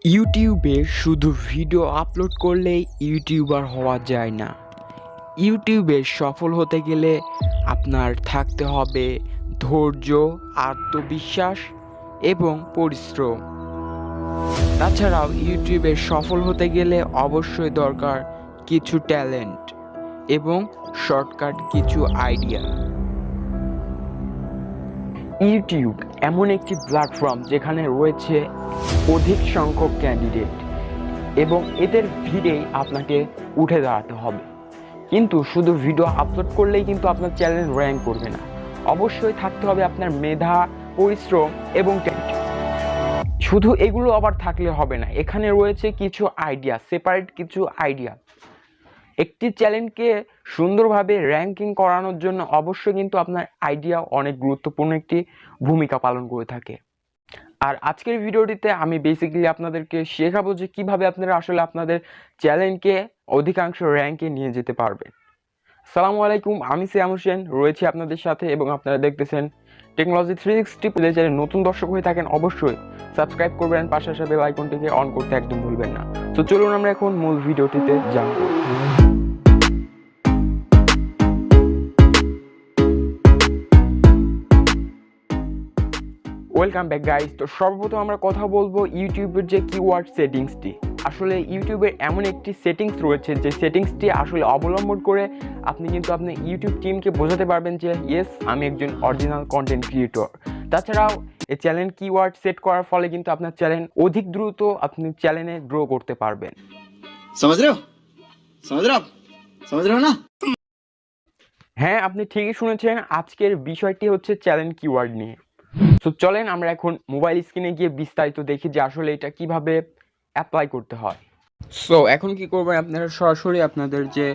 ইউটিউবে শুধু video upload করলেই ইউটিউবার হওয়া যায় না। ইউটিউবে সফল হতে গেলে আপনার থাকতে হবে ধৈর্য, আত্মবিশ্বাস এবং পরিশ্রম। তাছাড়াও ইউটিউবে সফল হতে গেলে অবশ্যই দরকার কিছু ট্যালেন্ট এবং শর্টকাট কিছু আইডিয়া। ইউটিউব এমন একটি প্ল্যাটফর্ম যেখানে রয়েছে অধিক সংখ্যক ক্যান্ডিডেট এবং এদের ভিড়েই আপনাকে উঠে দাঁড়াতে হবে। কিন্তু শুধু ভিডিও আপলোড করলেই কিন্তু আপনার চ্যানেল র্যাঙ্ক করবে না। অবশ্যই থাকতে হবে আপনার মেধা, পরিশ্রম এবং ট্যালেন্ট। শুধু এগুলো আবার থাকলে হবে না, এখানে রয়েছে কিছু আইডিয়া, সেপারেট কিছু আইডিয়া। একটি চ্যানেলকে সুন্দরভাবে র্যাঙ্কিং করানোর জন্য অবশ্যই কিন্তু আপনার আইডিয়া অনেক গুরুত্বপূর্ণ একটি ভূমিকা পালন করে থাকে। আর আজকের ভিডিওটিতে আমি বেসিক্যালি আপনাদেরকে শেখাবো যে কিভাবে আপনারা আসলে আপনাদের চ্যানেলকে অধিকাংশ র্যাঙ্কে নিয়ে যেতে পারবেন। আসসালামু আলাইকুম, আমি সিয়াম হোসেন রয়েছি আপনাদের সাথে এবং আপনারা দেখতেছেন টেকনোলজি 360। চ্যানেলে নতুন দর্শক হয়ে থাকেন অবশ্যই সাবস্ক্রাইব করবেন, পাশাপাশি বেল আইকনটিকে অন করতে একদম ভুলবেন না। তো চলুন আমরা এখন মূল ভিডিওটিতে জানবো। Welcome back guys. তো সর্বপ্রথম আমরা কথা বলবো ইউটিউবের যে কিওয়ার্ড সেটিংসটি। আসলে ইউটিউবের এমন একটি সেটিংস রয়েছে যে সেটিংসটি আসলে অবলম্বন করে আপনি কিন্তু আপনার ইউটিউব টিমকে বোঝাতে পারবেন যে ইয়েস, আমি একজন অরিজিনাল কন্টেন্ট ক্রিয়েটর। তাছাড়াও এই চ্যানেল কিওয়ার্ড সেট করার ফলে কিন্তু আপনার চ্যানেল অধিক দ্রুত আপনি চ্যানেলে গ্রো করতে পারবেন। समझ रहे हो ना? হ্যাঁ, আপনি ঠিকই শুনেছেন, আজকের বিষয়টি হচ্ছে চ্যানেল কিওয়ার্ড নিয়ে। তো চলেন আমরা এখন মোবাইল স্ক্রিনে গিয়ে বিস্তারিত দেখি যে আসলে এটা কিভাবে অ্যাপ্লাই করতে হয়। সো এখন কি করবেন, আপনারা সরাসরি আপনাদের যে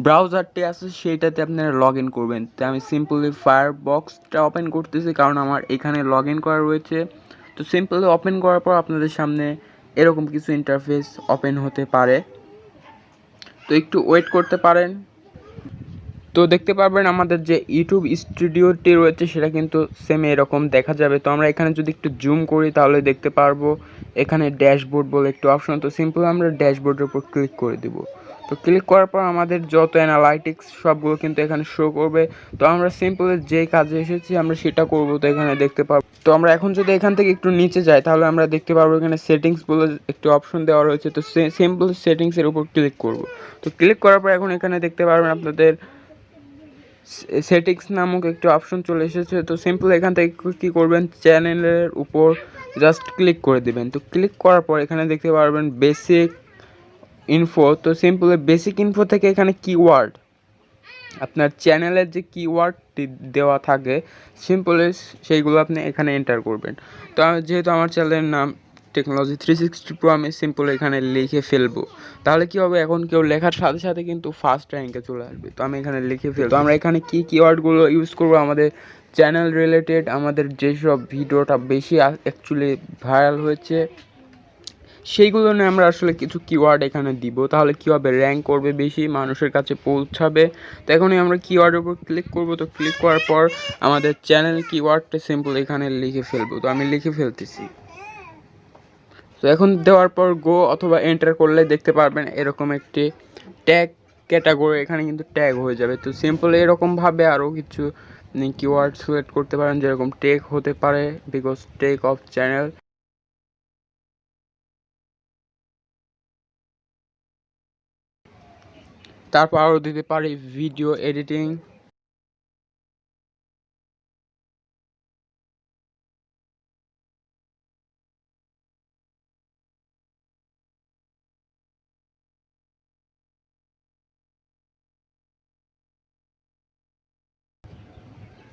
ব্রাউজারটি আছে সেইটাতে আপনারা লগ ইন করবেন। তো আমি সিম্পলি ফায়ারবক্সটা ওপেন করতেছি কারণ আমার এখানে লগ ইন করা রয়েছে। তো সিম্পলি ওপেন করার পর আপনাদের সামনে এরকম কিছু ইন্টারফেস ওপেন হতে পারে, তো একটু ওয়েট করতে পারেন। তো দেখতে পারবেন আমাদের যে ইউটিউব স্টুডিওটি রয়েছে সেটা কিন্তু সেম এরকম দেখা যাবে। তো আমরা এখানে যদি একটু জুম করি তাহলে দেখতে পারবো এখানে ড্যাশবোর্ড বলে একটু অপশন। তো সিম্পল আমরা ড্যাশবোর্ডের উপর ক্লিক করে দিব। তো ক্লিক করার পর আমাদের যত অ্যানালাইটিক্স সবগুলো কিন্তু এখানে শো করবে। তো আমরা সিম্পল যেই কাজে এসেছি আমরা সেটা করব। তো এখানে দেখতে পারবো। তো আমরা এখন যদি এখান থেকে একটু নিচে যাই তাহলে আমরা দেখতে পারবো এখানে সেটিংস বলে একটু অপশন দেওয়া রয়েছে। তো সিম্পল সেটিংসের উপর ক্লিক করব। তো ক্লিক করার পর এখন এখানে দেখতে পারবেন আপনাদের সেটিংস নামক একটি অপশন চলে এসেছে। তো সিম্পল এখান থেকে কী করবেন, চ্যানেলের উপর জাস্ট ক্লিক করে দেবেন। তো ক্লিক করার পর এখানে দেখতে পারবেন বেসিক ইনফো। তো সিম্পল বেসিক ইনফো থেকে এখানে কিওয়ার্ড, আপনার চ্যানেলের যে কিওয়ার্ডটি দেওয়া থাকে সিম্পলি সেইগুলো আপনি এখানে এন্টার করবেন। তো যেহেতু আমার চ্যানেলের নাম টেকনোলজি 360 প্রো, আমি সিম্পল এখানে লিখে ফেলবো। তাহলে কি হবে, এখন কেউ লেখার সাথে সাথে কিন্তু ফার্স্ট র্যাঙ্কে চলে আসবে। তো আমি এখানে লিখে ফেলবো। তো আমরা এখানে কি কিওয়ার্ডগুলো ইউজ করবো, আমাদের চ্যানেল রিলেটেড, আমাদের যেসব ভিডিওটা বেশি অ্যাকচুয়ালি ভাইরাল হয়েছে সেইগুলো নিয়ে আমরা আসলে কিছু কিওয়ার্ড এখানে দিব। তাহলে কী হবে, র্যাঙ্ক করবে বেশি, মানুষের কাছে পৌঁছাবে। তো এখনই আমরা কিওয়ার্ডের উপর ক্লিক করব। তো ক্লিক করার পর আমাদের চ্যানেল কিওয়ার্ডটা সিম্পল এখানে লিখে ফেলবো। তো আমি লিখে ফেলতেছি। তো এখন দেওয়ার পর গো অথবা এন্টার করলে দেখতে পারবেন এরকম একটি ট্যাগ ক্যাটাগরি এখানে কিন্তু ট্যাগ হয়ে যাবে। তো সিম্পল এরকমভাবে আরও কিছু কিওয়ার্ড সিলেক্ট করতে পারেন, যেরকম টেক হতে পারে, বিকজ টেক অফ চ্যানেল। তারপর আরও দিতে পারি ভিডিও এডিটিং।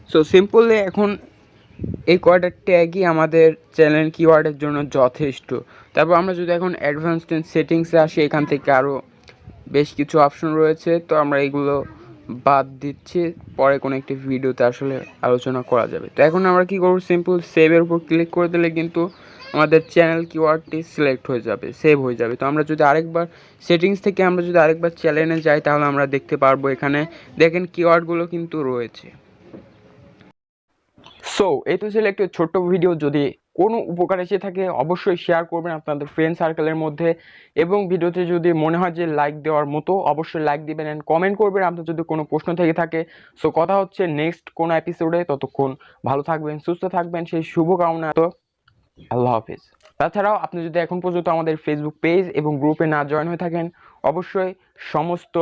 সো সিম্পলি এখন এই কয়টা ট্যাগই আমাদের চ্যানেল কিওয়ার্ডের জন্য যথেষ্ট। তারপর আমরা যদি এখন অ্যাডভান্সড সেটিংসে আসি, এখান থেকে আরও বেশ কিছু অপশন রয়েছে। তো আমরা এগুলো বাদ দিচ্ছি, পরে কোনো একটি ভিডিওতে আসলে আলোচনা করা যাবে। তো এখন আমরা কি করব, সিম্পল সেভের উপর ক্লিক করে দিলে কিন্তু আমাদের চ্যানেল কিওয়ার্ডটি সিলেক্ট হয়ে যাবে, সেভ হয়ে যাবে। তো আমরা যদি আরেকবার সেটিংস থেকে আমরা যদি আরেকবার চ্যানেলে যাই তাহলে আমরা দেখতে পারবো এখানে দেখেন কিওয়ার্ডগুলো কিন্তু রয়েছে। সো এই তো ছিল একটি ছোট্ট ভিডিও। যদি কোনো উপকার এসে থাকে অবশ্যই শেয়ার করবেন আপনাদের ফ্রেন্ড সার্কেলের মধ্যে, এবং ভিডিওতে যদি মনে হয় যে লাইক দেওয়ার মতো অবশ্যই লাইক দিবেন অ্যান্ড কমেন্ট করবেন আপনার যদি কোনো প্রশ্ন থেকে থাকে। সো কথা হচ্ছে নেক্সট কোনো এপিসোডে, ততক্ষণ ভালো থাকবেন, সুস্থ থাকবেন, সেই শুভকামনা। তো আল্লাহ হাফিজ। তাছাড়াও আপনি যদি এখন পর্যন্ত আমাদের ফেসবুক পেজ এবং গ্রুপে না জয়েন হয়ে থাকেন, অবশ্যই সমস্ত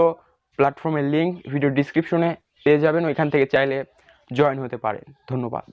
প্ল্যাটফর্মের লিঙ্ক ভিডিও ডিসক্রিপশনে পেয়ে যাবেন, ওইখান থেকে চাইলে জয়েন হতে পারেন। ধন্যবাদ।